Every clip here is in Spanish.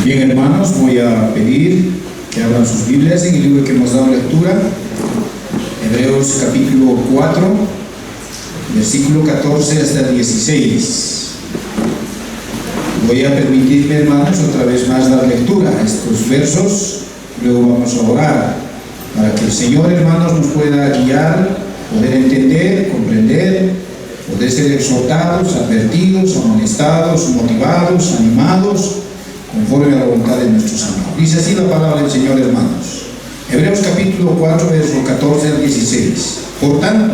Bien, hermanos, voy a pedir que abran sus Biblias en el libro que hemos dado lectura, Hebreos capítulo 4, versículo 14 hasta el 16. Voy a permitirme, hermanos, otra vez más dar lectura a estos versos, luego vamos a orar para que el Señor, hermanos, nos pueda guiar, poder entender, comprender, poder ser exhortados, advertidos, amonestados, motivados, animados, conforme a la voluntad de nuestro Señor. Dice así la palabra del Señor, hermanos. Hebreos capítulo 4, verso 14 al 16. Por tanto,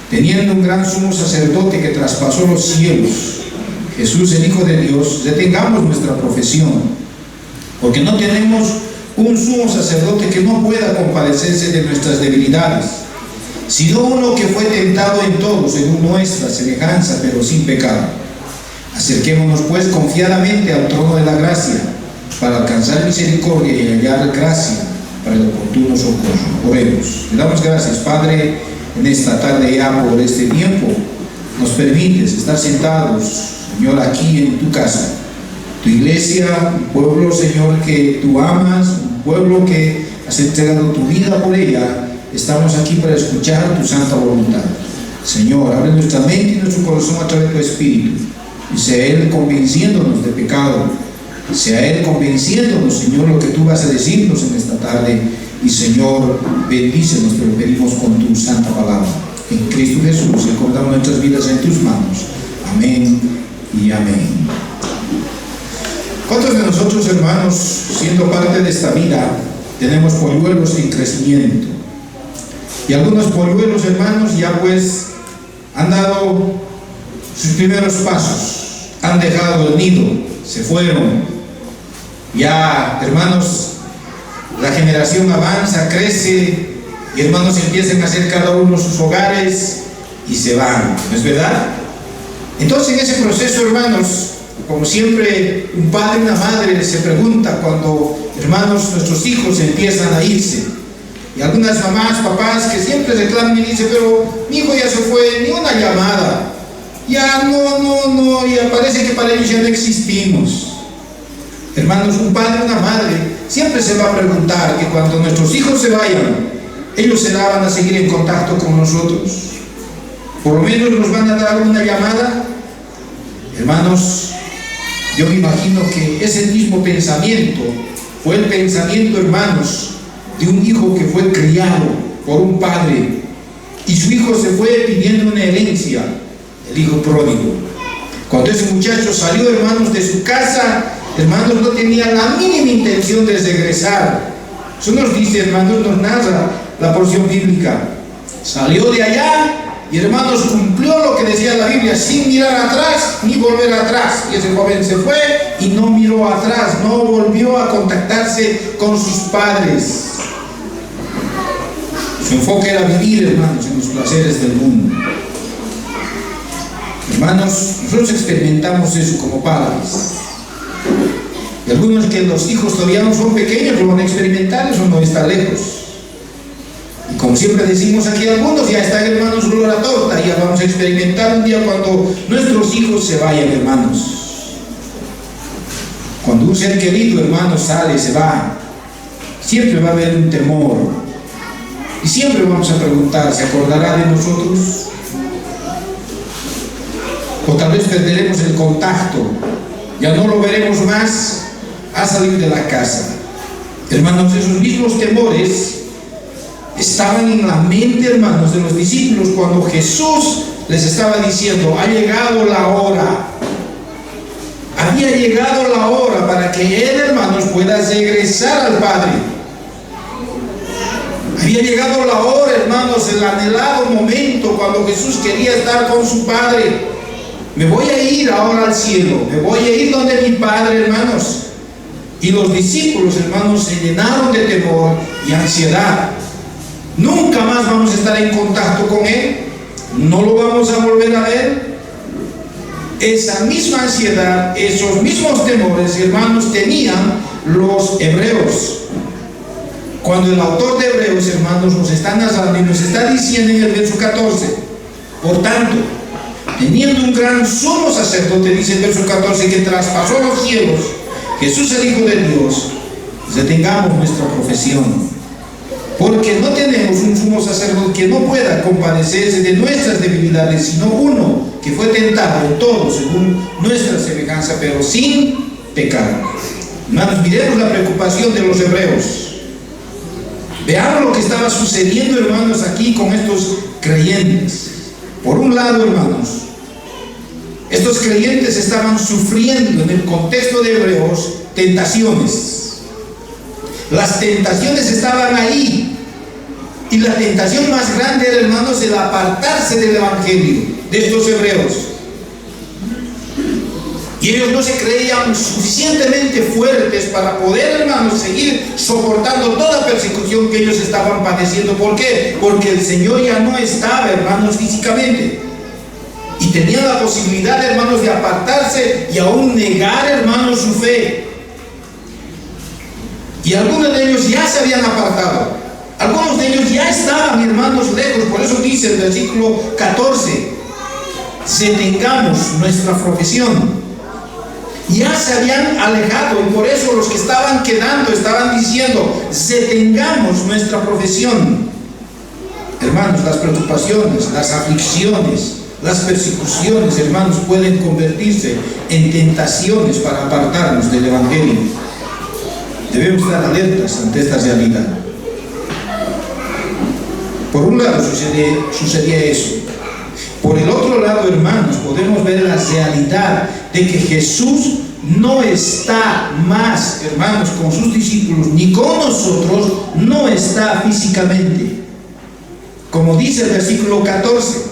teniendo un gran sumo sacerdote que traspasó los cielos, Jesús el Hijo de Dios, detengamos nuestra profesión, porque no tenemos un sumo sacerdote que no pueda compadecerse de nuestras debilidades, sino uno que fue tentado en todo según nuestra semejanza, pero sin pecado. Acerquémonos pues confiadamente al trono de la gracia, para alcanzar misericordia y hallar gracia para el oportuno socorro. Oremos. Le damos gracias, Padre, en esta tarde ya por este tiempo. Nos permites estar sentados, Señor, aquí en tu casa, tu iglesia, un pueblo, Señor, que tú amas, un pueblo que has entregado tu vida por ella. Estamos aquí para escuchar tu santa voluntad. Señor, abre nuestra mente y nuestro corazón a través de tu Espíritu, y sea Él convenciéndonos de pecado, sea Él convenciéndonos, Señor, lo que tú vas a decirnos en esta tarde. Y Señor, bendícenos, te lo pedimos con tu santa palabra. En Cristo Jesús encomendamos nuestras vidas en tus manos. Amén y amén. ¿Cuántos de nosotros, hermanos, siendo parte de esta vida, tenemos polluelos en crecimiento? Y algunos polluelos, hermanos, ya pues han dado sus primeros pasos, han dejado el nido, se fueron. Ya, hermanos, la generación avanza, crece, y hermanos empiezan a hacer cada uno sus hogares y se van, ¿no es verdad? Entonces, en ese proceso, hermanos, como siempre, un padre y una madre se pregunta cuando, hermanos, nuestros hijos empiezan a irse. Y algunas mamás, papás que siempre reclaman y dicen: pero mi hijo ya se fue, ni una llamada, ya no, ya parece que para ellos ya no existimos. Hermanos, un padre y una madre siempre se va a preguntar que cuando nuestros hijos se vayan, ellos se van a seguir en contacto con nosotros, por lo menos nos van a dar una llamada. Hermanos, yo me imagino que ese mismo pensamiento fue el pensamiento, hermanos, de un hijo que fue criado por un padre, y su hijo se fue pidiendo una herencia, el hijo pródigo. Cuando ese muchacho salió, hermanos, de su casa, hermanos, no tenía la mínima intención de regresar. Eso nos dice, hermanos, nos narra la porción bíblica. Salió de allá y, hermanos, cumplió lo que decía la Biblia, sin mirar atrás ni volver atrás. Y ese joven se fue y no miró atrás, no volvió a contactarse con sus padres. Su enfoque era vivir, hermanos, en los placeres del mundo. Hermanos, nosotros experimentamos eso como padres. Y algunos que los hijos todavía no son pequeños lo van a experimentar, eso no está lejos. Y como siempre decimos aquí, algunos ya están, hermanos, olor a torta, ya vamos a experimentar un día cuando nuestros hijos se vayan, hermanos. Cuando un ser querido, hermanos, sale, se va, siempre va a haber un temor. Y siempre vamos a preguntar: ¿se acordará de nosotros? O tal vez perderemos el contacto, ya no lo veremos más a salir de la casa. Hermanos, esos mismos temores estaban en la mente, hermanos, de los discípulos cuando Jesús les estaba diciendo: ha llegado la hora. Había llegado la hora para que Él, hermanos, pueda regresar al Padre. Había llegado la hora, hermanos, el anhelado momento cuando Jesús quería estar con su Padre. Me voy a ir ahora al cielo, me voy a ir donde mi Padre, hermanos. Y los discípulos, hermanos, se llenaron de temor y ansiedad. Nunca más vamos a estar en contacto con Él, no lo vamos a volver a ver. Esa misma ansiedad, esos mismos temores, hermanos, tenían los hebreos. Cuando el autor de Hebreos, hermanos, nos está narrando y nos está diciendo en el verso 14: por tanto, teniendo un gran sumo sacerdote, dice el verso 14, que traspasó los cielos, Jesús el Hijo de Dios, detengamos nuestra profesión, porque no tenemos un sumo sacerdote que no pueda compadecerse de nuestras debilidades, sino uno que fue tentado en todo según nuestra semejanza, pero sin pecado. Hermanos, miremos la preocupación de los hebreos. Veamos lo que estaba sucediendo, hermanos, aquí con estos creyentes. Por un lado, hermanos, estos creyentes estaban sufriendo en el contexto de Hebreos tentaciones. Las tentaciones estaban ahí, y la tentación más grande era, hermanos, el apartarse del evangelio de estos hebreos. Y ellos no se creían suficientemente fuertes para poder, hermanos, seguir soportando toda persecución que ellos estaban padeciendo. ¿Por qué? Porque el Señor ya no estaba, hermanos, físicamente, y tenían la posibilidad, hermanos, de apartarse y aún negar, hermanos, su fe. Y algunos de ellos ya se habían apartado, algunos de ellos ya estaban, hermanos, lejos. Por eso dice el versículo 14: detengamos nuestra profesión. Ya se habían alejado, y por eso los que estaban quedando estaban diciendo: detengamos nuestra profesión. Hermanos, las preocupaciones, las aflicciones, las persecuciones, hermanos, pueden convertirse en tentaciones para apartarnos del evangelio. Debemos estar alertas ante esta realidad. Por un lado sucedía eso. Por el otro lado, hermanos, podemos ver la realidad de que Jesús no está más, hermanos, con sus discípulos, ni con nosotros, no está físicamente. Como dice el versículo 14,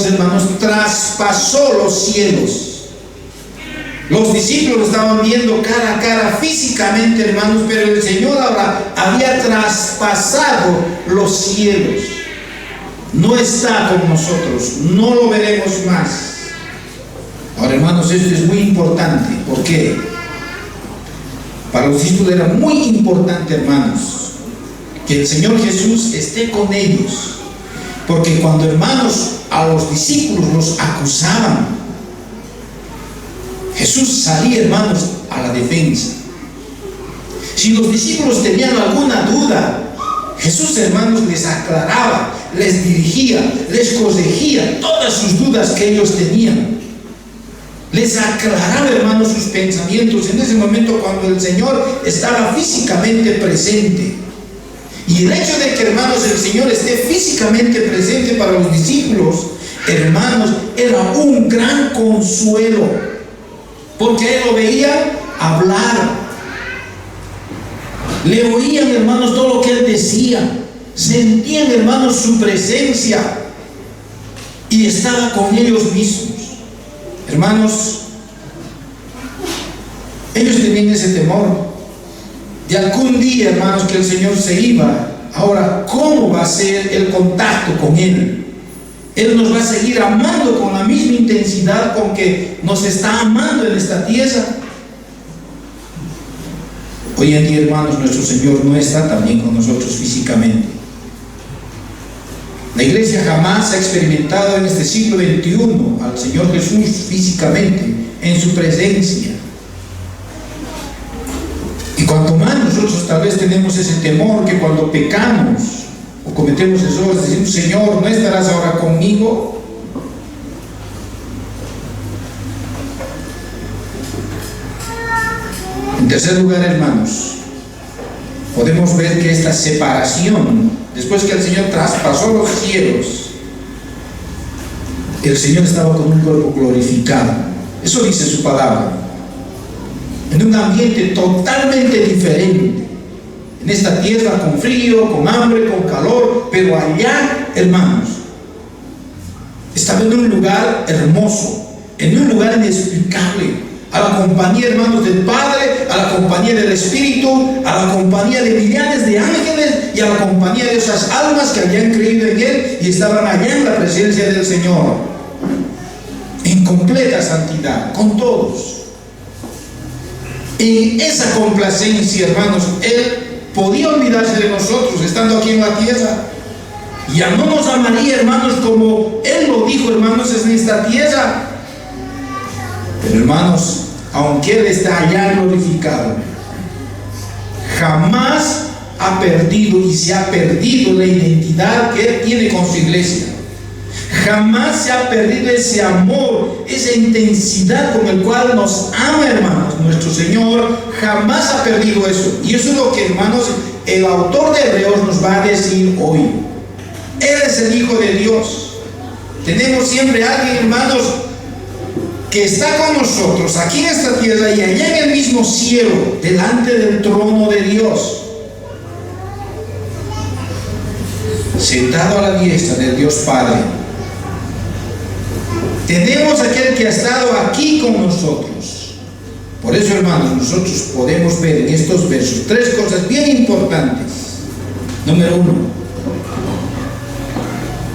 hermanos, traspasó los cielos. Los discípulos estaban viendo cara a cara físicamente, hermanos, pero el Señor ahora había traspasado los cielos. No está con nosotros, no lo veremos más. Ahora, hermanos, esto es muy importante. ¿Por qué? Para los discípulos era muy importante, hermanos, que el Señor Jesús esté con ellos. Porque cuando, hermanos, a los discípulos los acusaban, Jesús salía, hermanos, a la defensa. Si los discípulos tenían alguna duda, Jesús, hermanos, les aclaraba, les dirigía, les corregía todas sus dudas que ellos tenían. Les aclaraba, hermanos, sus pensamientos en ese momento cuando el Señor estaba físicamente presente. Y el hecho de que, hermanos, el Señor esté físicamente presente para los discípulos, hermanos, era un gran consuelo. Porque él lo veía hablar, le oían, hermanos, todo lo que él decía, sentían, hermanos, su presencia, y estaba con ellos mismos. Hermanos, ellos tenían ese temor de algún día, hermanos, que el Señor se iba. Ahora, ¿cómo va a ser el contacto con Él? Él nos va a seguir amando con la misma intensidad con que nos está amando en esta tierra. Hoy en día, hermanos, nuestro Señor no está también con nosotros físicamente. La iglesia jamás ha experimentado en este siglo XXI al Señor Jesús físicamente, en su presencia. Y cuanto más nosotros tal vez tenemos ese temor que cuando pecamos o cometemos errores, decimos: Señor, ¿no estarás ahora conmigo? En tercer lugar, hermanos, podemos ver que esta separación, después que el Señor traspasó los cielos, el Señor estaba con un cuerpo glorificado. Eso dice su palabra. En un ambiente totalmente diferente. En esta tierra con frío, con hambre, con calor, pero allá, hermanos, estaba en un lugar hermoso, en un lugar inexplicable, a la compañía, hermanos, del Padre, a la compañía del Espíritu, a la compañía de millares de ángeles y a la compañía de esas almas que habían creído en Él y estaban allá en la presencia del Señor, en completa santidad, con todos. En esa complacencia, hermanos, Él podía olvidarse de nosotros estando aquí en la tierra. Ya no nos amaría, hermanos, como Él lo dijo, hermanos, en esta tierra. Pero, hermanos, aunque Él está allá glorificado, jamás ha perdido y se ha perdido la identidad que Él tiene con su iglesia. Jamás se ha perdido ese amor, esa intensidad con el cual nos ama, hermanos. Nuestro Señor jamás ha perdido eso. Y eso es lo que, hermanos, el autor de Hebreos nos va a decir hoy. Él es el Hijo de Dios. Tenemos siempre a alguien, hermanos, que está con nosotros aquí en esta tierra y allá en el mismo cielo, delante del trono de Dios, sentado a la diestra del Dios Padre. Tenemos aquel que ha estado aquí con nosotros. Por eso, hermanos, nosotros podemos ver en estos versos tres cosas bien importantes. Número uno,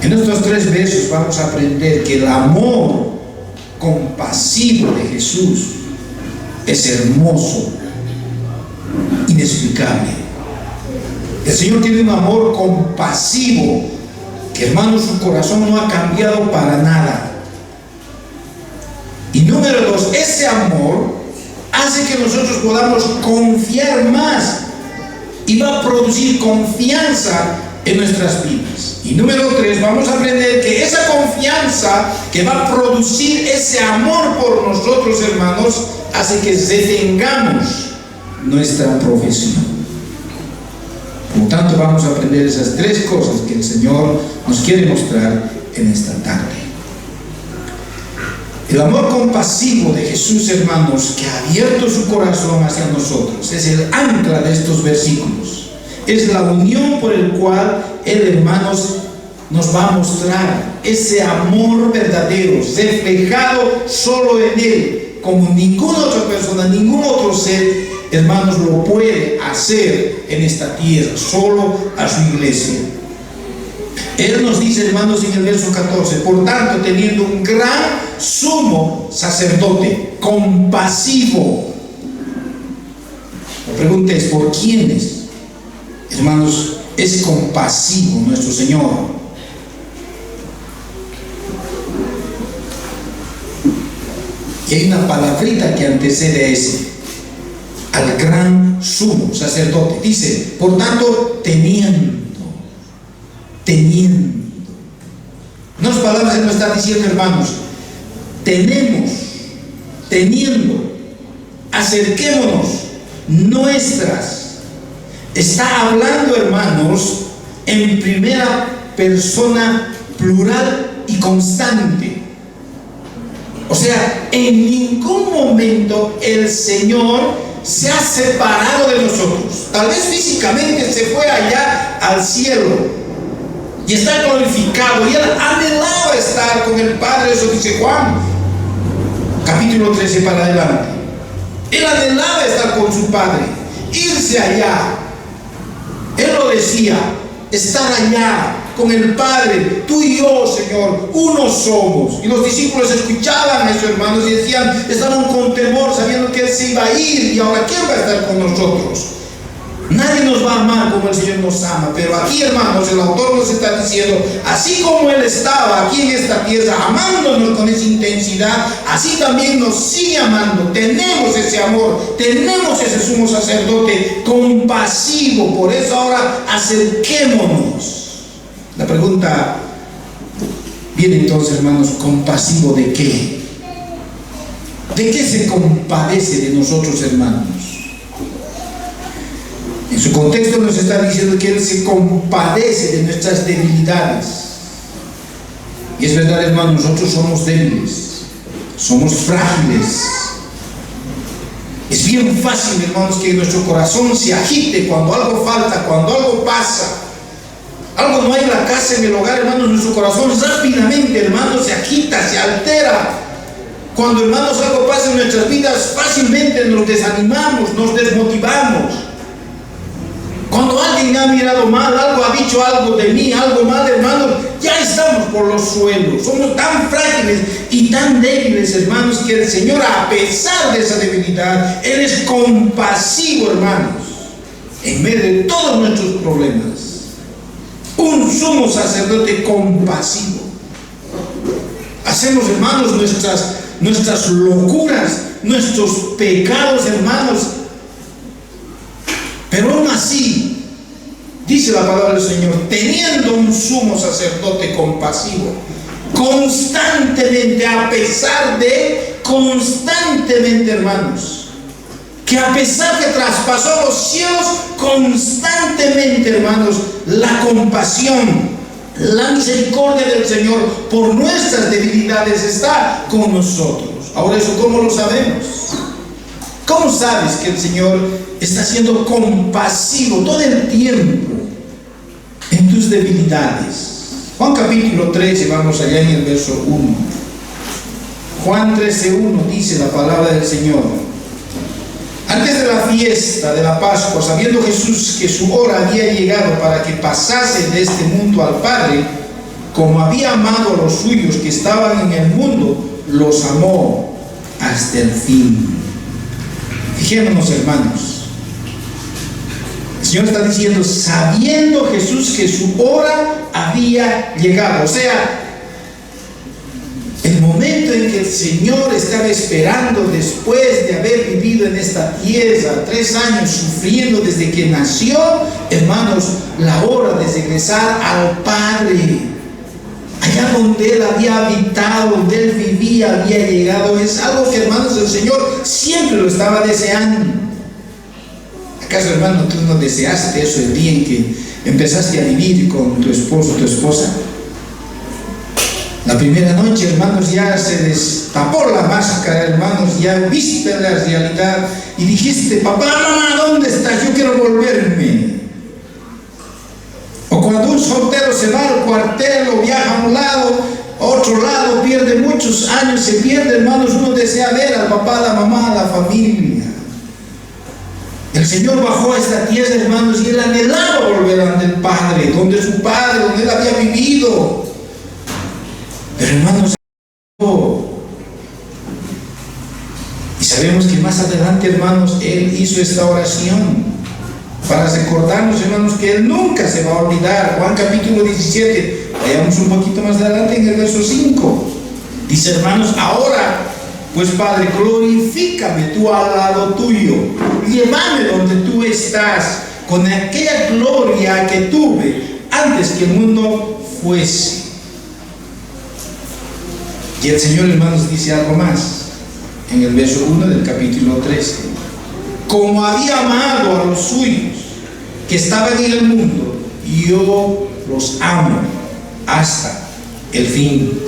en estos tres versos vamos a aprender que el amor compasivo de Jesús es hermoso, inexplicable. El Señor tiene un amor compasivo que, hermanos, su corazón no ha cambiado para nada. Y número dos, ese amor hace que nosotros podamos confiar más y va a producir confianza en nuestras vidas. Y número tres, vamos a aprender que esa confianza que va a producir ese amor por nosotros, hermanos, hace que detengamos nuestra profesión. Por lo tanto, vamos a aprender esas tres cosas que el Señor nos quiere mostrar en esta tarde. El amor compasivo de Jesús, hermanos, que ha abierto su corazón hacia nosotros, es el ancla de estos versículos. Es la unión por el cual Él, hermanos, nos va a mostrar ese amor verdadero, reflejado solo en Él, como ninguna otra persona, ningún otro ser, hermanos, lo puede hacer en esta tierra, solo a su iglesia. Él nos dice, hermanos, en el verso 14, por tanto, teniendo un gran sumo sacerdote, compasivo. La pregunta es, ¿por quiénes? Hermanos, es compasivo nuestro Señor. Y hay una palabrita que antecede a ese, al gran sumo sacerdote. Dice, por tanto, teniendo. Unas palabras que nos está diciendo, hermanos, teniendo, acerquémonos, nuestras. Está hablando, hermanos, en primera persona plural y constante. O sea, en ningún momento el Señor se ha separado de nosotros. Tal vez físicamente se fue allá al cielo y está glorificado, y Él anhelaba estar con el Padre. Eso dice Juan, capítulo 13 para adelante. Él anhelaba estar con su Padre, irse allá. Él lo decía, estar allá con el Padre. Tú y yo, Señor, uno somos. Y los discípulos escuchaban eso, hermanos, y decían, estaban con temor, sabiendo que Él se iba a ir, y ahora ¿quién va a estar con nosotros? Nadie nos va a amar como el Señor nos ama. Pero aquí, hermanos, el autor nos está diciendo, así como Él estaba aquí en esta tierra amándonos con esa intensidad, así también nos sigue amando. Tenemos ese amor, tenemos ese sumo sacerdote compasivo. Por eso ahora acerquémonos. La pregunta viene entonces, hermanos, ¿compasivo de qué? ¿De qué se compadece de nosotros, hermanos? En su contexto nos está diciendo que Él se compadece de nuestras debilidades. Y es verdad, hermanos, nosotros somos débiles, somos frágiles. Es bien fácil, hermanos, que nuestro corazón se agite cuando algo falta, cuando algo pasa. Algo no hay en la casa, en el hogar, hermanos, nuestro corazón rápidamente, hermanos, se agita, se altera. Cuando, hermanos, algo pasa en nuestras vidas, fácilmente nos desanimamos, nos desmotivamos. Cuando alguien ha mirado mal, algo ha dicho algo de mí, algo mal, hermanos, ya estamos por los suelos. Somos tan frágiles y tan débiles, hermanos, que el Señor, a pesar de esa debilidad, Él es compasivo, hermanos, en medio de todos nuestros problemas. Un sumo sacerdote compasivo. Hacemos, hermanos, nuestras locuras, nuestros pecados, hermanos. Pero aún así, dice la palabra del Señor, teniendo un sumo sacerdote compasivo, constantemente, hermanos, que a pesar que traspasó los cielos, constantemente, hermanos, la compasión, la misericordia del Señor por nuestras debilidades está con nosotros. Ahora, ¿eso cómo lo sabemos? ¿Cómo sabes que el Señor está siendo compasivo todo el tiempo en tus debilidades? Juan capítulo 13, vamos allá en el verso 1. Juan 13:1 dice la palabra del Señor: antes de la fiesta de la Pascua, sabiendo Jesús que su hora había llegado para que pasase de este mundo al Padre, como había amado a los suyos que estaban en el mundo, los amó hasta el fin. Fijémonos, hermanos, el Señor está diciendo, sabiendo Jesús que su hora había llegado. O sea, el momento en que el Señor estaba esperando, después de haber vivido en esta tierra 3 años sufriendo desde que nació, hermanos, la hora de regresar al Padre, allá donde Él había habitado, donde Él vivía, había llegado. Es algo que, hermanos, el Señor siempre lo estaba deseando. ¿Acaso, hermano, tú no deseaste eso el día en que empezaste a vivir con tu esposo, tu esposa? La primera noche, hermanos, ya se destapó la máscara, hermanos, ya viste la realidad y dijiste, papá, mamá, ¿dónde estás? Yo quiero volverme. O cuando un soltero se va al cuartel o viaja a un lado, a otro lado, pierde muchos años, se pierde, hermanos, uno desea ver al papá, a la mamá, a la familia. El Señor bajó a esta tierra, hermanos, y Él anhelaba volver ante el Padre, donde su Padre, donde Él había vivido. Pero, hermanos, y sabemos que más adelante, hermanos, Él hizo esta oración para recordarnos, hermanos, que Él nunca se va a olvidar. Juan capítulo 17, vayamos un poquito más adelante en el verso 5. Dice, hermanos, ahora, pues Padre, glorifícame tú al lado tuyo, llévame donde tú estás, con aquella gloria que tuve antes que el mundo fuese. Y el Señor, hermanos, dice algo más en el verso 1 del capítulo 13. Como había amado a los suyos que estaban en el mundo, yo los amo hasta el fin.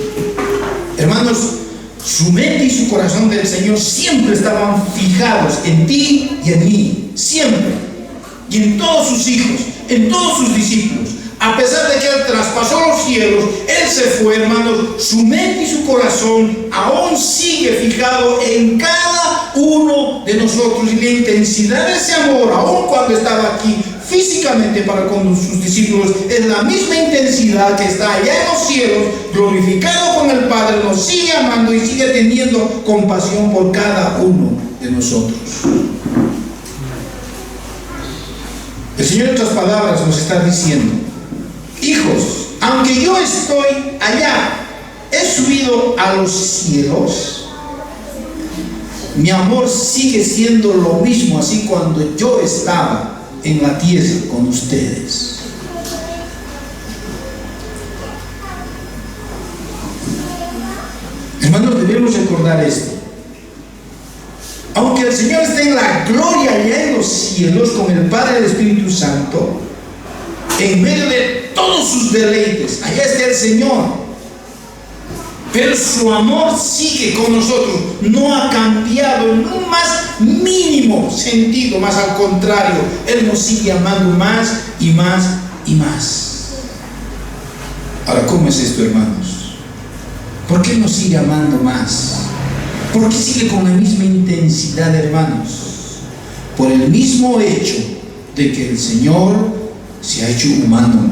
Hermanos, su mente y su corazón del Señor siempre estaban fijados en ti y en mí, siempre, y en todos sus hijos, en todos sus discípulos. A pesar de que Él traspasó los cielos, Él se fue, hermanos, su mente y su corazón aún sigue fijado en cada uno de nosotros. Y la intensidad de ese amor, aún cuando estaba aquí físicamente para con sus discípulos, es la misma intensidad que está allá en los cielos, glorificado con el Padre, nos sigue amando y sigue teniendo compasión por cada uno de nosotros. El Señor, en otras palabras, nos está diciendo: hijos, aunque yo estoy allá, he subido a los cielos, mi amor sigue siendo lo mismo, así cuando yo estaba en la tierra con ustedes. Hermanos, debemos recordar esto. Aunque el Señor esté en la gloria allá en los cielos con el Padre y el Espíritu Santo, en medio de todos sus deleites, allá está el Señor, pero su amor sigue con nosotros, no ha cambiado en un más mínimo sentido, más al contrario, Él nos sigue amando más y más y más. Ahora, ¿cómo es esto, hermanos? ¿Por qué nos sigue amando más? ¿Por qué sigue con la misma intensidad, hermanos? Por el mismo hecho de que el Señor se ha hecho humano,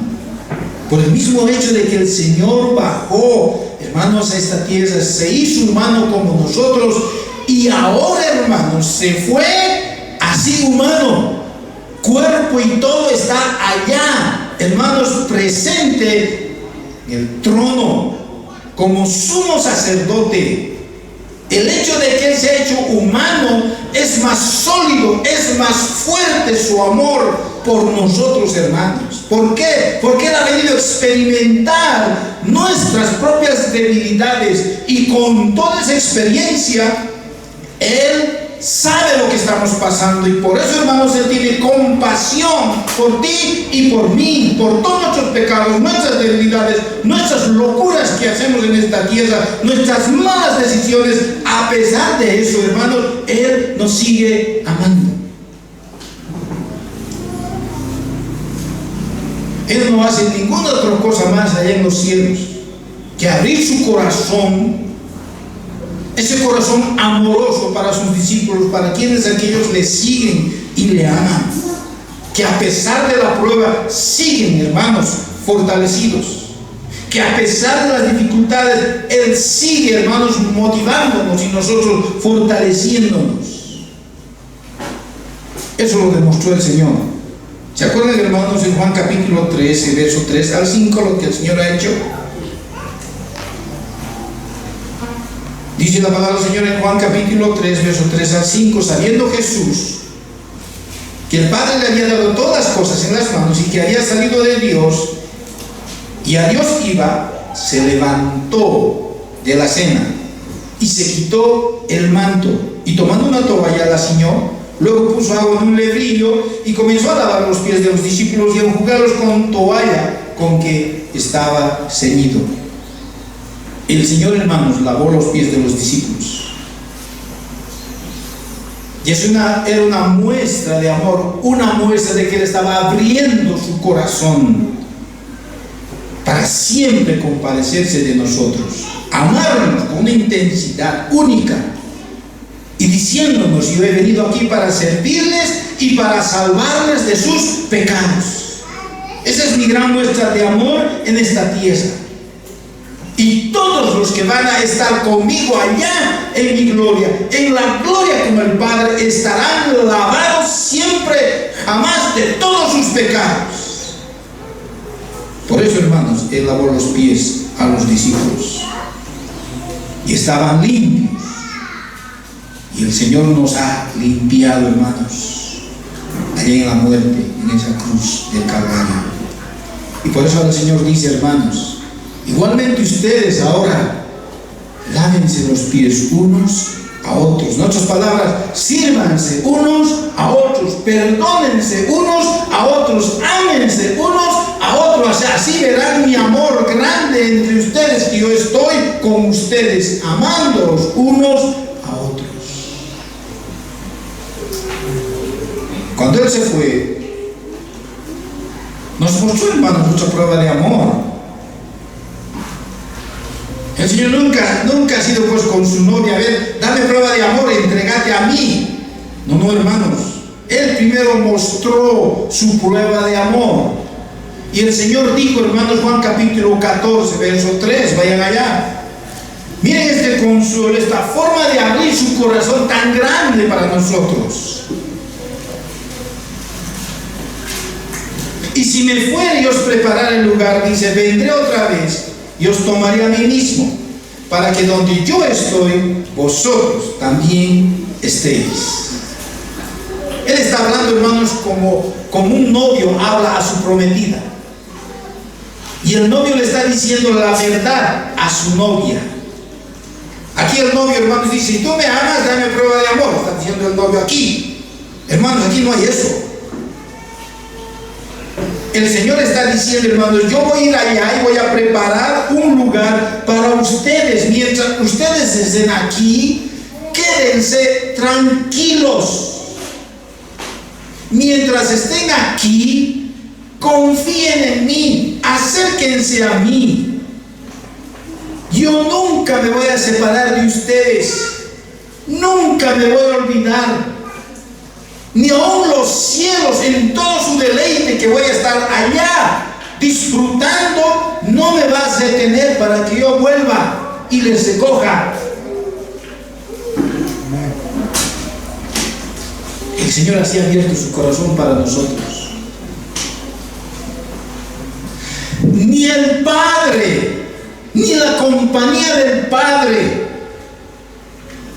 por el mismo hecho de que el Señor bajó, hermanos, a esta tierra, se hizo humano como nosotros, y ahora, hermanos, se fue así humano, cuerpo y todo está allá, hermanos, presente en el trono como sumo sacerdote El hecho de que Él se ha hecho humano es más sólido, es más fuerte su amor por nosotros, hermanos. ¿Por qué? Porque Él ha venido a experimentar nuestras propias debilidades, y con toda esa experiencia Él sabe lo que estamos pasando, y por eso, hermanos, Él tiene compasión por ti y por mí, por todos nuestros pecados, nuestras debilidades, nuestras locuras que hacemos en esta tierra, nuestras malas decisiones. A pesar de eso, hermanos, Él nos sigue amando. Él no hace ninguna otra cosa más allá en los cielos que abrir su corazón, ese corazón amoroso para sus discípulos, para quienes aquellos le siguen y le aman, que a pesar de la prueba siguen, hermanos, fortalecidos, que a pesar de las dificultades Él sigue, hermanos, motivándonos y nosotros fortaleciéndonos. Eso lo demostró el Señor. ¿Se acuerdan, hermanos, en Juan capítulo 13, verso 3 al 5, lo que el Señor ha hecho? Dice la palabra del Señor en Juan capítulo 3, verso 3 al 5: sabiendo Jesús que el Padre le había dado todas las cosas en las manos y que había salido de Dios y a Dios iba, se levantó de la cena y se quitó el manto, y tomando una toalla la ciñó. Luego puso agua en un lebrillo y comenzó a lavar los pies de los discípulos y a enjugarlos con toalla con que estaba ceñido. El Señor, hermanos, lavó los pies de los discípulos. Y era una muestra de amor, una muestra de que Él estaba abriendo su corazón para siempre compadecerse de nosotros, amarnos con una intensidad única, y diciéndonos: yo he venido aquí para servirles y para salvarles de sus pecados. Esa es mi gran muestra de amor en esta tierra. Y todos los que van a estar conmigo allá en mi gloria, en la gloria como el Padre, estarán lavados siempre, jamás, de todos sus pecados. Por eso, hermanos, Él lavó los pies a los discípulos y estaban limpios. Y el Señor nos ha limpiado, hermanos, allá en la muerte, en esa cruz del Calvario. Y por eso el Señor dice: hermanos, igualmente ustedes ahora lávense los pies unos a otros. En otras palabras, sírvanse unos a otros, perdónense unos a otros, ámense unos a otros. O sea, así verán mi amor grande entre ustedes, que yo estoy con ustedes, amándolos unos a otros. Cuando Él se fue, nos mostró, hermanos, mucha prueba de amor. El Señor nunca ha sido pues con su novia: a ver, dame prueba de amor, entregate a mí. No, hermanos. Él primero mostró su prueba de amor. Y el Señor dijo, hermanos, Juan capítulo 14, verso 3, vayan allá. Miren este consuelo, esta forma de abrir su corazón tan grande para nosotros. Y si me fuere y os prepararé el lugar, dice, vendré otra vez y os tomaré a mí mismo, para que donde yo estoy, vosotros también estéis. Él está hablando, hermanos, como un novio habla a su prometida. Y el novio le está diciendo la verdad a su novia. Aquí el novio, hermanos, dice: si tú me amas, dame prueba de amor. Está diciendo el novio aquí. Hermanos, aquí no hay eso. El Señor está diciendo, hermanos: yo voy a ir allá y voy a preparar un lugar para ustedes. Mientras ustedes estén aquí, quédense tranquilos. Mientras estén aquí, confíen en mí, acérquense a mí. Yo nunca me voy a separar de ustedes, nunca me voy a olvidar. Ni aun los cielos, en todo su deleite que voy a estar allá disfrutando, no me vas a detener para que yo vuelva y les recoja. El Señor así ha abierto su corazón para nosotros. Ni el Padre, ni la compañía del Padre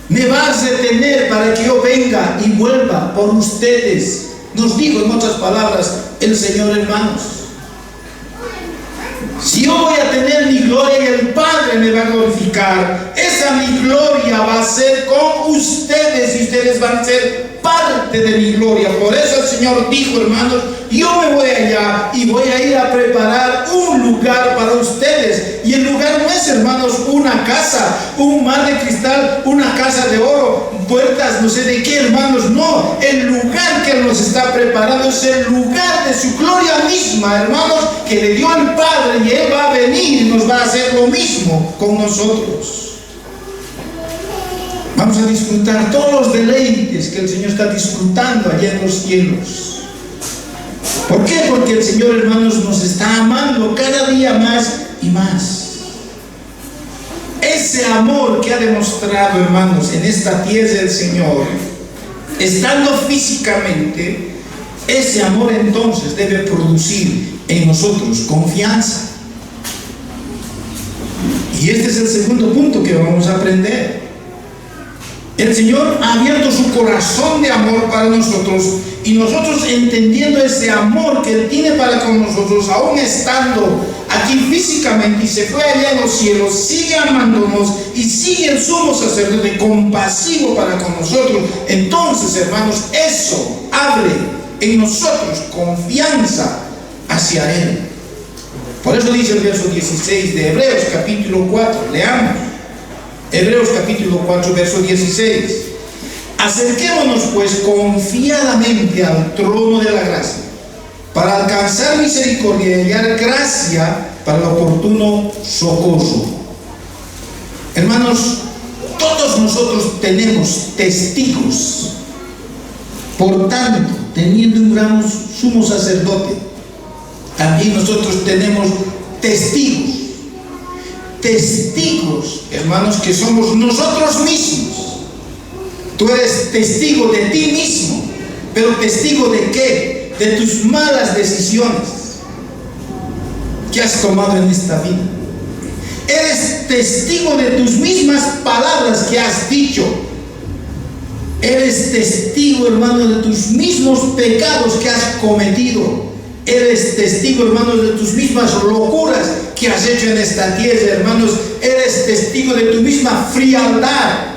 me vas a detener para que yo venga y vuelva por ustedes. Nos dijo en otras palabras el Señor, hermanos. Si yo voy a tener mi gloria y el Padre me va a glorificar, esa mi gloria va a ser con ustedes y ustedes van a ser parte de mi gloria. Por eso el Señor dijo, hermanos, yo me voy allá y voy a ir a preparar un lugar para ustedes. Y el lugar no es, hermanos, una casa, un mar de cristal, una casa de oro, puertas, no sé de qué, hermanos. No, el lugar que Él nos está preparando es el lugar de su gloria misma, hermanos, que le dio el Padre, y Él va a venir y nos va a hacer lo mismo con nosotros. Vamos a disfrutar todos los deleites que el Señor está disfrutando allá en los cielos. ¿Por qué? Porque el Señor, hermanos, nos está amando cada día más y más. Ese amor que ha demostrado, hermanos, en esta tierra del Señor, estando físicamente, ese amor entonces debe producir en nosotros confianza. Y este es el segundo punto que vamos a aprender. El Señor ha abierto su corazón de amor para nosotros, y nosotros, entendiendo ese amor que Él tiene para con nosotros, aún estando aquí físicamente y se fue allá en los cielos, sigue amándonos y sigue el sumo sacerdote compasivo para con nosotros. Entonces, hermanos, eso abre en nosotros confianza hacia Él. Por eso dice el verso 16 de Hebreos capítulo 4, leamos. Hebreos capítulo 4, verso 16. Acerquémonos pues confiadamente al trono de la gracia, para alcanzar misericordia y hallar gracia para el oportuno socorro. Hermanos, todos nosotros tenemos testigos. Por tanto, teniendo un gran sumo sacerdote, también nosotros tenemos testigos. Testigos, hermanos, que somos nosotros mismos. Tú eres testigo de ti mismo, pero testigo ¿de qué? De tus malas decisiones que has tomado en esta vida. Eres testigo de tus mismas palabras que has dicho. Eres testigo, hermano, de tus mismos pecados que has cometido. Eres testigo, hermanos, de tus mismas locuras que has hecho en esta tierra, hermanos. Eres testigo de tu misma frialdad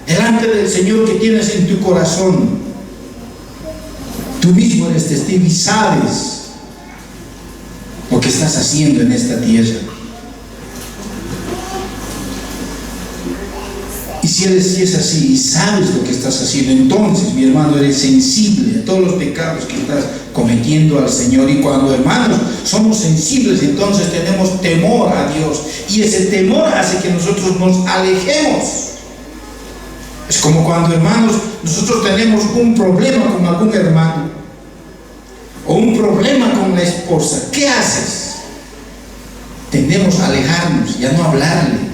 delante del Señor que tienes en tu corazón. Tú mismo eres testigo y sabes lo que estás haciendo en esta tierra. Y si es así y sabes lo que estás haciendo, entonces, mi hermano, eres sensible a todos los pecados que estás cometiendo al Señor. Y cuando, hermanos, somos sensibles, entonces tenemos temor a Dios, y ese temor hace que nosotros nos alejemos. Es como cuando, hermanos, nosotros tenemos un problema con algún hermano o un problema con la esposa. ¿Qué haces? Tendemos a alejarnos y a no hablarle.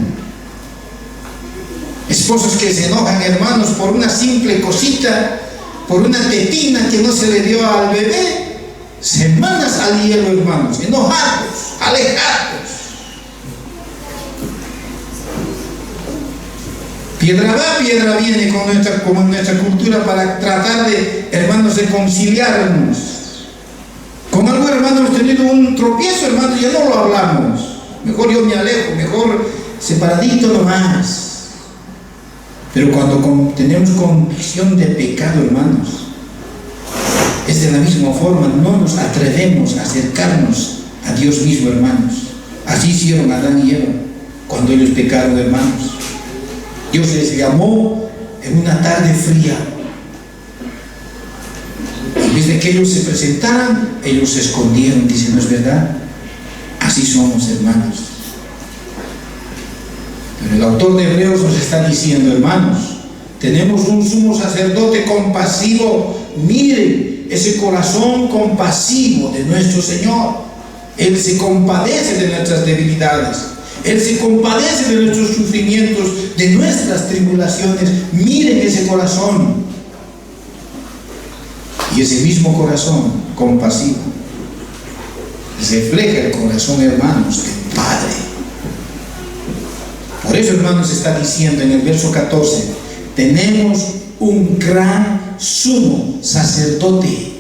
Esposos que se enojan, hermanos, por una simple cosita, por una tetina que no se le dio al bebé. Semanas al hielo, hermanos, enojados, alejados. Piedra va, piedra viene, como en nuestra cultura, para tratar de, hermanos, de conciliarnos. Con algún hermano hemos tenido un tropiezo, hermanos, ya no lo hablamos. Mejor yo me alejo, mejor separadito nomás. Pero cuando tenemos convicción de pecado, hermanos, es de la misma forma. No nos atrevemos a acercarnos a Dios mismo, hermanos. Así hicieron Adán y Eva cuando ellos pecaron, hermanos. Dios les llamó en una tarde fría. En vez de que ellos se presentaran, ellos se escondieron. Dicen, ¿no es verdad? Así somos, hermanos. Pero el autor de Hebreos nos está diciendo, hermanos, tenemos un sumo sacerdote compasivo. Miren ese corazón compasivo de nuestro Señor. Él se compadece de nuestras debilidades. Él se compadece de nuestros sufrimientos, de nuestras tribulaciones. Miren ese corazón. Y ese mismo corazón compasivo refleja el corazón, hermanos, del Padre. Por eso, hermanos, está diciendo en el verso 14, tenemos un gran sumo sacerdote.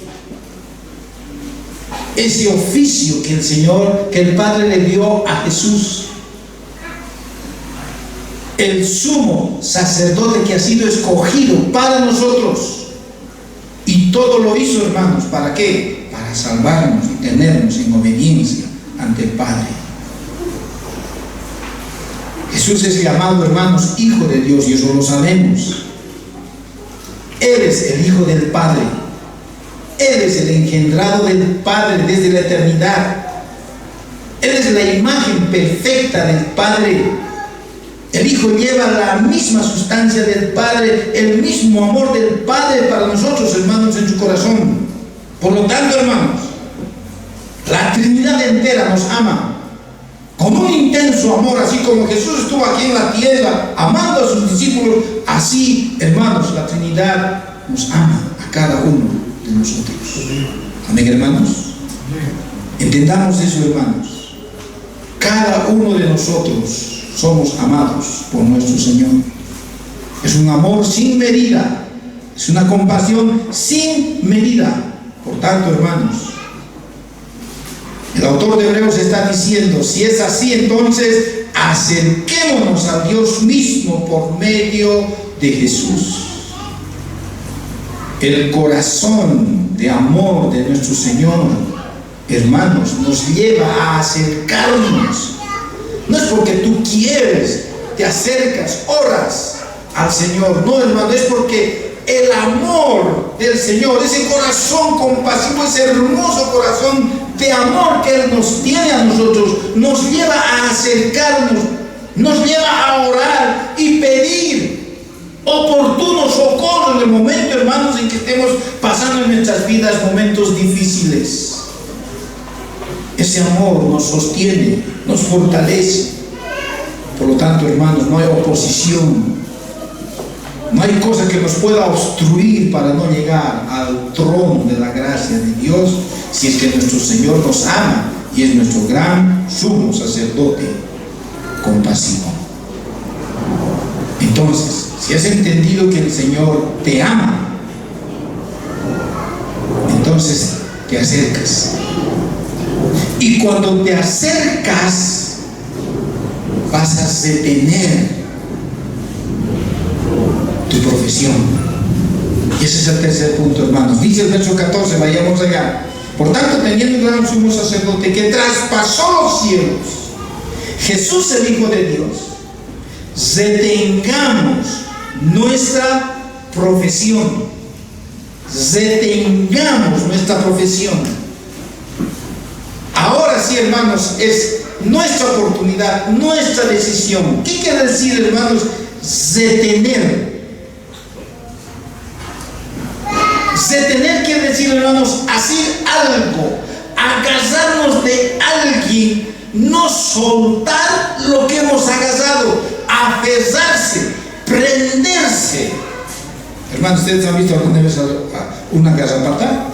Ese oficio que el Padre le dio a Jesús. El sumo sacerdote que ha sido escogido para nosotros. Y todo lo hizo, hermanos, ¿para qué? Para salvarnos y tenernos en obediencia ante el Padre. Jesús es llamado, hermanos, Hijo de Dios, y eso lo sabemos. Él es el Hijo del Padre. Él es el engendrado del Padre desde la eternidad. Él es la imagen perfecta del Padre. El Hijo lleva la misma sustancia del Padre, el mismo amor del Padre para nosotros, hermanos, en su corazón. Por lo tanto, hermanos, la Trinidad entera nos ama con un intenso amor, así como Jesús estuvo aquí en la tierra amando a sus discípulos. Así, hermanos, la Trinidad nos ama a cada uno de nosotros. Amén, hermanos. Entendamos eso, hermanos. Cada uno de nosotros somos amados por nuestro Señor. Es un amor sin medida, es una compasión sin medida. Por tanto, hermanos, el autor de Hebreos está diciendo: si es así, entonces acerquémonos a Dios mismo por medio de Jesús. El corazón de amor de nuestro Señor, hermanos, nos lleva a acercarnos. No es porque tú quieres, te acercas, oras al Señor. No, hermano, es porque el amor del Señor, ese corazón compasivo, ese hermoso corazón de amor que Él nos tiene a nosotros, nos lleva a acercarnos, nos lleva a orar y pedir oportuno socorro en el momento, hermanos, en que estemos pasando en nuestras vidas momentos difíciles. Ese amor nos sostiene, nos fortalece. Por lo tanto, hermanos, no hay oposición, no hay cosa que nos pueda obstruir para no llegar al trono de la gracia de Dios, si es que nuestro Señor nos ama y es nuestro gran sumo sacerdote compasivo. Entonces, si has entendido que el Señor te ama, entonces te acercas. Y cuando te acercas, vas a detener tu profesión. Y ese es el tercer punto, hermanos. Dice el verso 14, vayamos allá. Por tanto, teniendo un gran sumo sacerdote que traspasó los cielos, Jesús, el Hijo de Dios, detengamos nuestra profesión. Detengamos nuestra profesión. Ahora sí, hermanos, es nuestra oportunidad, nuestra decisión. ¿Qué quiere decir, hermanos, detener? Detener quiere decir, hermanos, hacer algo, agarrarnos de alguien, no soltar lo que hemos agarrado, aferrarse, prenderse. Hermanos, ¿ustedes han visto alguna vez una garrapata?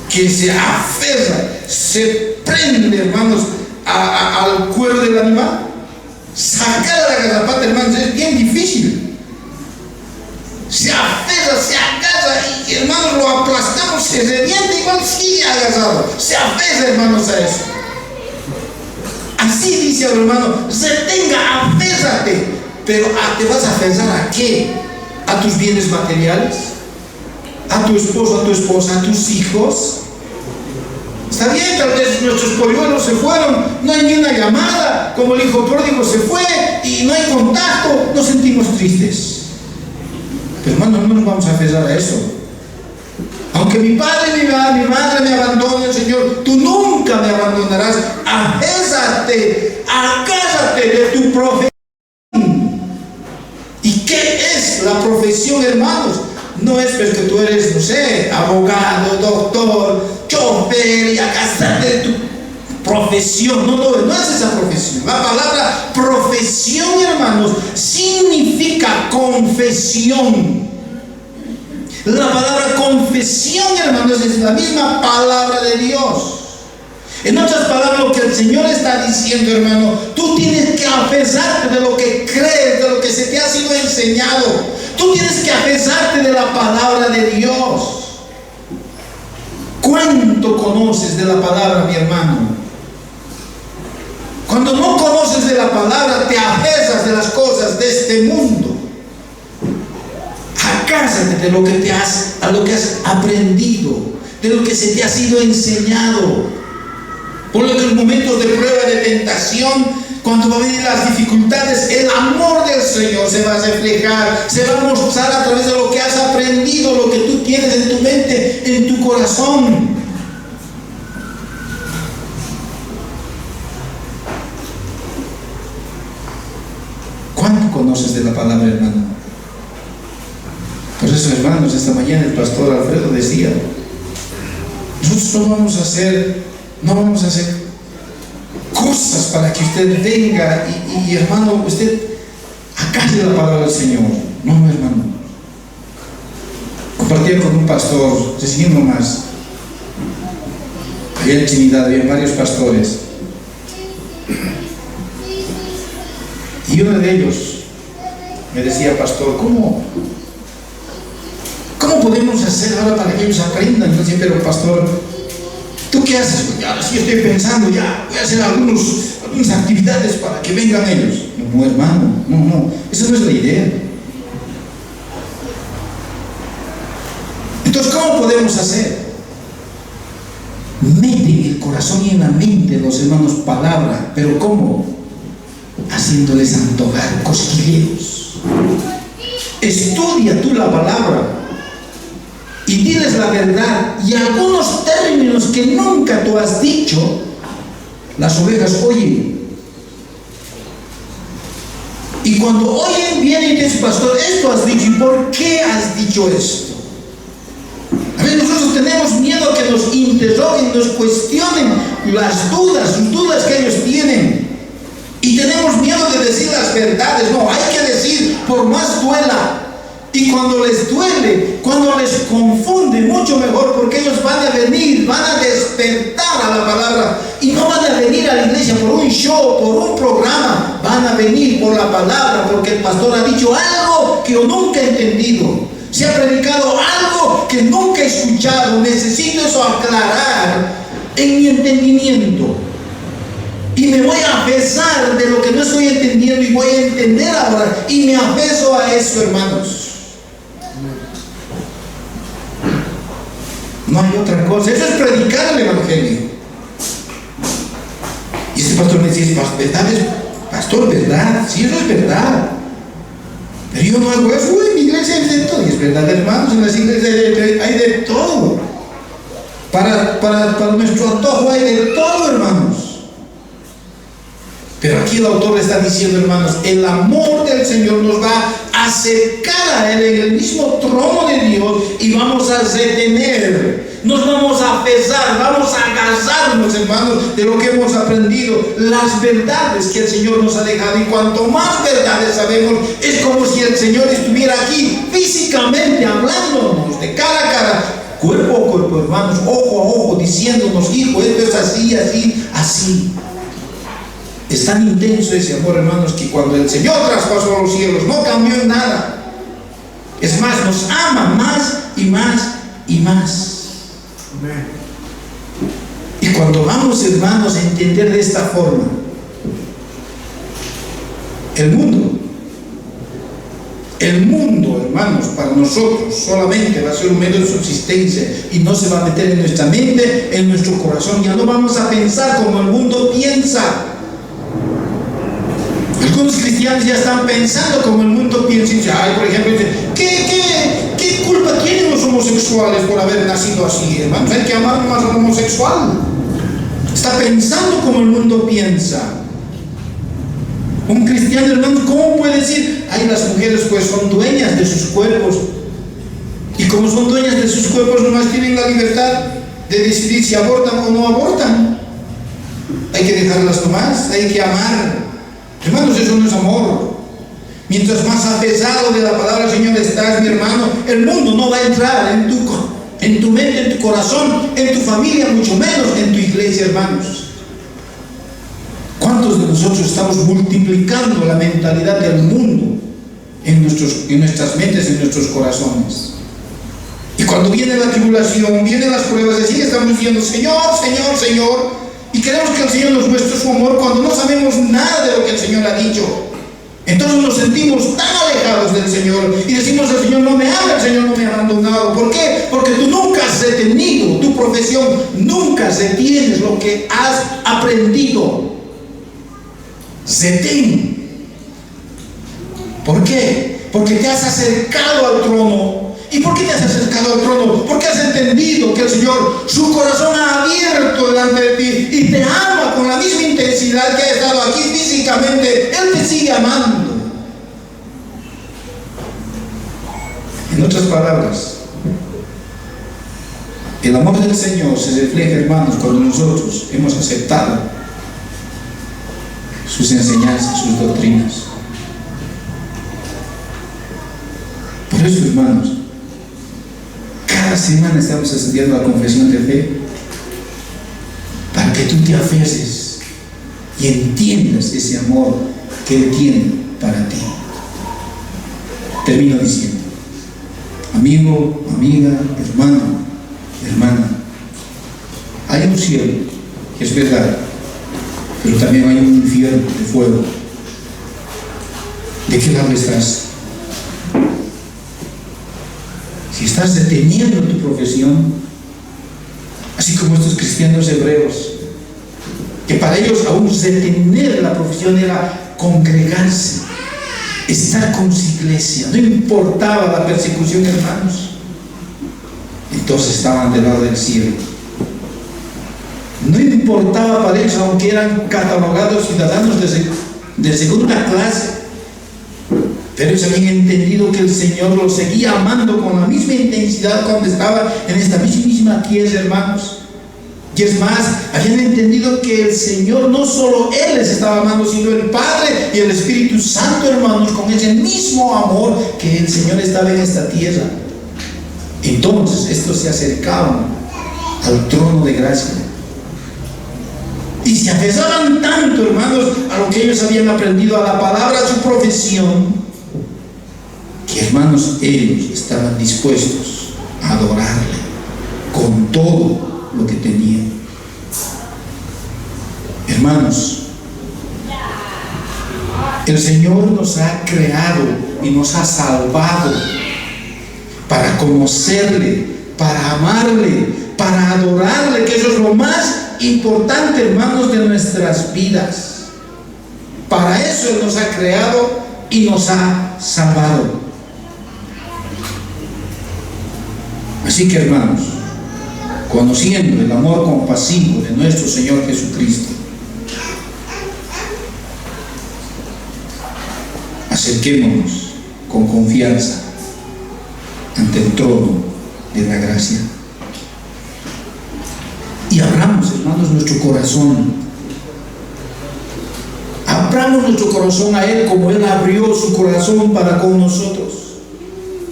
Que se aferra, se prende, hermanos, al cuero del animal. Sacar la garrapata, hermanos, es bien difícil. Se aferra, se agarra y, hermanos, lo aplastamos, se revienta, igual sigue agarrado. Se aferra, hermanos, a eso. Así dice el hermano: retenga, aférrate. Pero ¿te vas a aferrar a qué? ¿A tus bienes materiales? ¿A tu esposo, a tu esposa, a tus hijos? Está bien, tal vez nuestros polluelos se fueron, no hay ni una llamada, como el hijo pródigo se fue y no hay contacto, nos sentimos tristes. Pero, hermanos, no nos vamos a aferrar a eso. Aunque mi padre, mi madre me abandonen, Señor, tú nunca me abandonarás. Aférrate, agárrate de tu profesión. ¿Y qué es la profesión, hermanos? No es pues que tú eres, no sé, abogado, doctor, chofer, y agárrate de tu profesión. No es esa profesión. La palabra profesión, hermanos, significa confesión. La palabra confesión, hermanos, es la misma palabra de Dios. En otras palabras, lo que el Señor está diciendo, hermano, tú tienes que aferrarte de lo que crees, de lo que se te ha sido enseñado. Tú tienes que apesarte de la palabra de Dios. ¿Cuánto conoces de la palabra, mi hermano? Cuando no conoces de la palabra, te apesas de las cosas de este mundo. Acásate de lo que has aprendido, de lo que se te ha sido enseñado. Por lo que en momentos de prueba, de tentación, cuando van a venir las dificultades, el amor del Señor se va a reflejar, se va a mostrar a través de lo que has aprendido, lo que tú tienes en tu mente, en tu corazón. ¿Cuánto conoces de la palabra, hermano? Por eso, hermanos, esta mañana el pastor Alfredo decía, nosotros no vamos a hacer cosas para que usted venga y hermano, usted acalle la palabra del Señor. No, hermano. Compartía con un pastor, recién nomás, allá en Trinidad, había varios pastores. Y uno de ellos me decía, pastor, ¿cómo podemos hacer ahora para que ellos aprendan? Yo decía, pero pastor, ¿tú qué haces? Pues ahora sí estoy pensando, ya voy a hacer algunas actividades para que vengan ellos. No, hermano, no, esa no es la idea. Entonces, ¿cómo podemos hacer? Mete en el corazón y en la mente de los hermanos palabra, pero ¿cómo? Haciéndoles antojar, cosquilleos. Estudia tú la palabra y diles la verdad, y algunos términos que nunca tú has dicho, las ovejas oyen. Y cuando oyen, vienen y dicen, pastor, esto has dicho, ¿y por qué has dicho esto? A veces nosotros tenemos miedo que nos interroguen, nos cuestionen las dudas que ellos tienen. Y tenemos miedo de decir las verdades. No, hay que decir, por más duela. Y cuando les duele, cuando les confunde, mucho mejor, porque ellos van a venir, van a despertar a la palabra. Y no van a venir a la iglesia por un show, por un programa. Van a venir por la palabra, porque el pastor ha dicho algo que yo nunca he entendido. Se ha predicado algo que nunca he escuchado. Necesito eso aclarar en mi entendimiento. Y me voy a apesar de lo que no estoy entendiendo y voy a entender ahora. Y me apeso a eso, hermanos. No hay otra cosa. Eso es predicar el evangelio. Y este pastor me dice, ¿verdad? Pastor, ¿verdad? Sí, eso es verdad. Pero yo no hago eso. Uy, en mi iglesia hay de todo. Y es verdad, hermanos, en las iglesias hay de todo. Para nuestro antojo hay de todo, hermanos. Pero aquí el autor está diciendo, hermanos, el amor del Señor nos va a acercar a Él en el mismo trono de Dios y vamos a retener, nos vamos a pesar, vamos a agarrarnos, hermanos, de lo que hemos aprendido, las verdades que el Señor nos ha dejado. Y cuanto más verdades sabemos, es como si el Señor estuviera aquí físicamente hablándonos de cara a cara, cuerpo a cuerpo, hermanos, ojo a ojo, diciéndonos, hijo, esto es así, así, así. Es tan intenso ese amor, hermanos, que cuando el Señor traspasó los cielos no cambió en nada. Es más, nos ama más y más y más. Amén. Y cuando vamos, hermanos, a entender de esta forma, el mundo, hermanos, para nosotros solamente va a ser un medio de subsistencia y no se va a meter en nuestra mente, en nuestro corazón. Ya no vamos a pensar como el mundo piensa. Algunos cristianos ya están pensando como el mundo piensa. Ay, por ejemplo, ¿qué culpa tienen los homosexuales por haber nacido así, hermanos? Hay que amar más al homosexual. Está pensando como el mundo piensa. Un cristiano, hermanos, ¿cómo puede decir? Ay, las mujeres pues son dueñas de sus cuerpos. Y como son dueñas de sus cuerpos, nomás tienen la libertad de decidir si abortan o no abortan. Hay que dejarlas nomás, hay que amar. Hermanos, eso no es amor. Mientras más apesado de la palabra del Señor estás, mi hermano, el mundo no va a entrar en tu mente, en tu corazón, en tu familia, mucho menos en tu iglesia, hermanos. ¿Cuántos de nosotros estamos multiplicando la mentalidad del mundo en nuestras mentes, en nuestros corazones. Y cuando viene la tribulación, vienen las pruebas, así estamos diciendo: Señor, Señor, Señor, y queremos que el Señor nos muestre su amor cuando no sabemos nada de lo que el Señor ha dicho. Entonces nos sentimos tan alejados del Señor y decimos: el Señor no me habla, el Señor no me ha abandonado. ¿Por qué? Porque tú nunca has detenido tu profesión, nunca detienes lo que has aprendido. Detén. ¿Por qué? Porque te has acercado al trono. ¿Y por qué te has acercado al trono? Porque has entendido que el Señor, su corazón ha abierto delante de ti y te ama con la misma intensidad que ha estado aquí físicamente. Él te sigue amando. En otras palabras, el amor del Señor se refleja, hermanos, cuando nosotros hemos aceptado sus enseñanzas, sus doctrinas. Por eso, hermanos, cada semana estamos estudiando la confesión de fe para que tú te aferres y entiendas ese amor que Él tiene para ti. Termino diciendo: amigo, amiga, hermano, hermana, hay un cielo, que es verdad, pero también hay un infierno de fuego. ¿De qué lado estás? Si estás deteniendo tu profesión, así como estos cristianos hebreos, que para ellos aún detener la profesión era congregarse, estar con su iglesia, no importaba la persecución, hermanos, entonces estaban del lado del cielo. No importaba para ellos, aunque eran catalogados ciudadanos de segunda clase, pero ellos habían entendido que el Señor los seguía amando con la misma intensidad cuando estaba en esta misma tierra, hermanos. Y es más, habían entendido que el Señor, no solo Él les estaba amando, sino el Padre y el Espíritu Santo, hermanos, con ese mismo amor que el Señor estaba en esta tierra. Entonces estos se acercaban al trono de gracia y se aferraban tanto, hermanos, a lo que ellos habían aprendido, a la palabra, a su profesión, que, hermanos, ellos estaban dispuestos a adorarle con todo lo que tenían. Hermanos, el Señor nos ha creado y nos ha salvado para conocerle, para amarle, para adorarle, que eso es lo más importante, hermanos, de nuestras vidas. Para eso Él nos ha creado y nos ha salvado. Así que, hermanos, conociendo el amor compasivo de nuestro Señor Jesucristo, acerquémonos con confianza ante el trono de la gracia y abramos, hermanos, nuestro corazón. Abramos nuestro corazón a Él como Él abrió su corazón para con nosotros,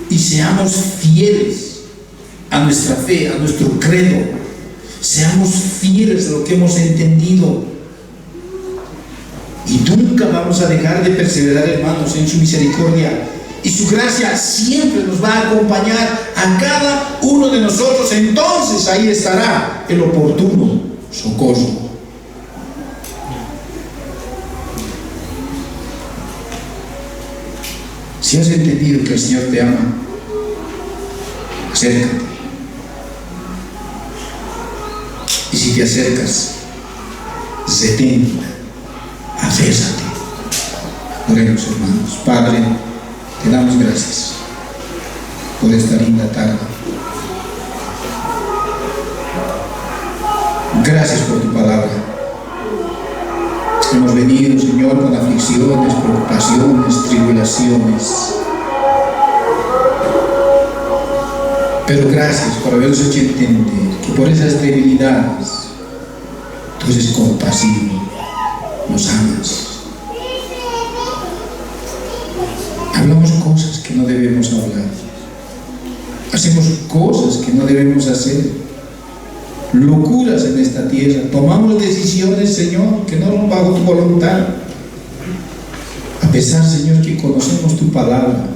y seamos fieles a nuestra fe, a nuestro credo. Seamos fieles a lo que hemos entendido y nunca vamos a dejar de perseverar, hermanos, en su misericordia, y su gracia siempre nos va a acompañar a cada uno de nosotros. Entonces ahí estará el oportuno socorro. Si has entendido que el Señor te ama, acércate. Y si te acercas, detén, afésate. Oremos, hermanos. Padre, te damos gracias por esta linda tarde. Gracias por tu palabra. Hemos venido, Señor, con aflicciones, preocupaciones, tribulaciones. Pero gracias por habernos hecho entender que por esas debilidades tú eres compasivo, nos amas. Hablamos cosas que no debemos hablar, hacemos cosas que no debemos hacer, locuras en esta tierra, tomamos decisiones, Señor, que no son bajo tu voluntad. A pesar, Señor, que conocemos tu palabra,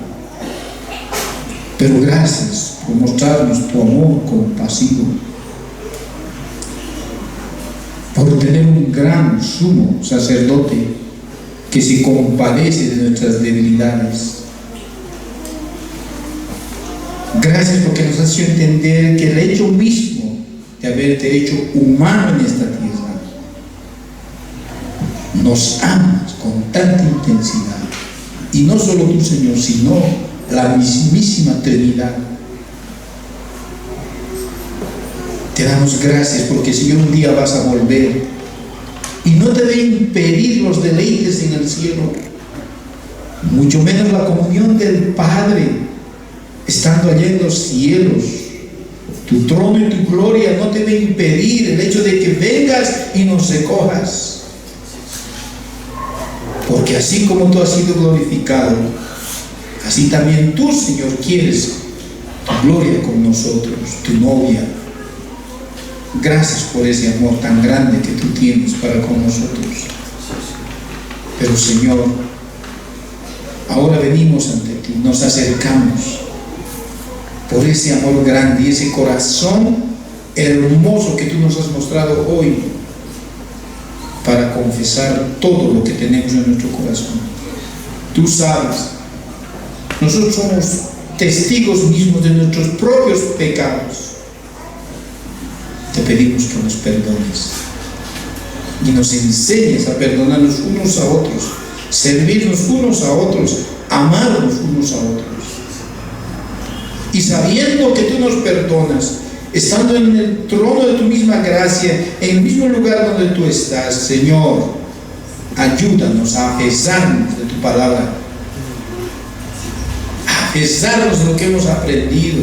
pero gracias por mostrarnos tu amor compasivo, por tener un gran sumo sacerdote que se compadece de nuestras debilidades. Gracias porque nos has hecho entender que el hecho mismo de haberte hecho humano en esta tierra, nos amas con tanta intensidad. Y no solo tú, Señor, sino la mismísima Trinidad. Te damos gracias porque, Señor, un día vas a volver y no te debe impedir los deleites en el cielo, mucho menos la comunión del Padre estando allá en los cielos. Tu trono y tu gloria no te debe impedir el hecho de que vengas y nos recojas, porque así como tú has sido glorificado, así también tú, Señor, quieres tu gloria con nosotros, tu novia. Gracias por ese amor tan grande que tú tienes para con nosotros. Pero, Señor, ahora venimos ante ti, nos acercamos por ese amor grande y ese corazón hermoso que tú nos has mostrado hoy, para confesar todo lo que tenemos en nuestro corazón. Tú sabes, nosotros somos testigos mismos de nuestros propios pecados. Te pedimos que nos perdones y nos enseñes a perdonarnos unos a otros, servirnos unos a otros, amarnos unos a otros. Y sabiendo que tú nos perdonas, estando en el trono de tu misma gracia, en el mismo lugar donde tú estás, Señor, ayúdanos a aferrarnos de tu palabra, a aferrarnos de lo que hemos aprendido,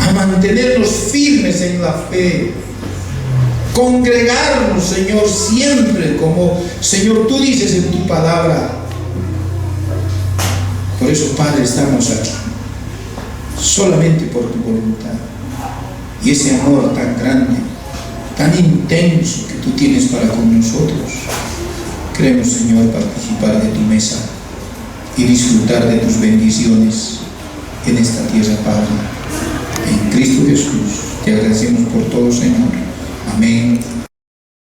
a mantenernos firmes en la fe, congregarnos, Señor, siempre como, Señor, tú dices en tu palabra. Por eso, Padre, estamos aquí, solamente por tu voluntad. Y ese amor tan grande, tan intenso que tú tienes para con nosotros, queremos, Señor, participar de tu mesa y disfrutar de tus bendiciones en esta tierra, Padre. En Cristo Jesús te agradecemos por todo, Señor. Amén.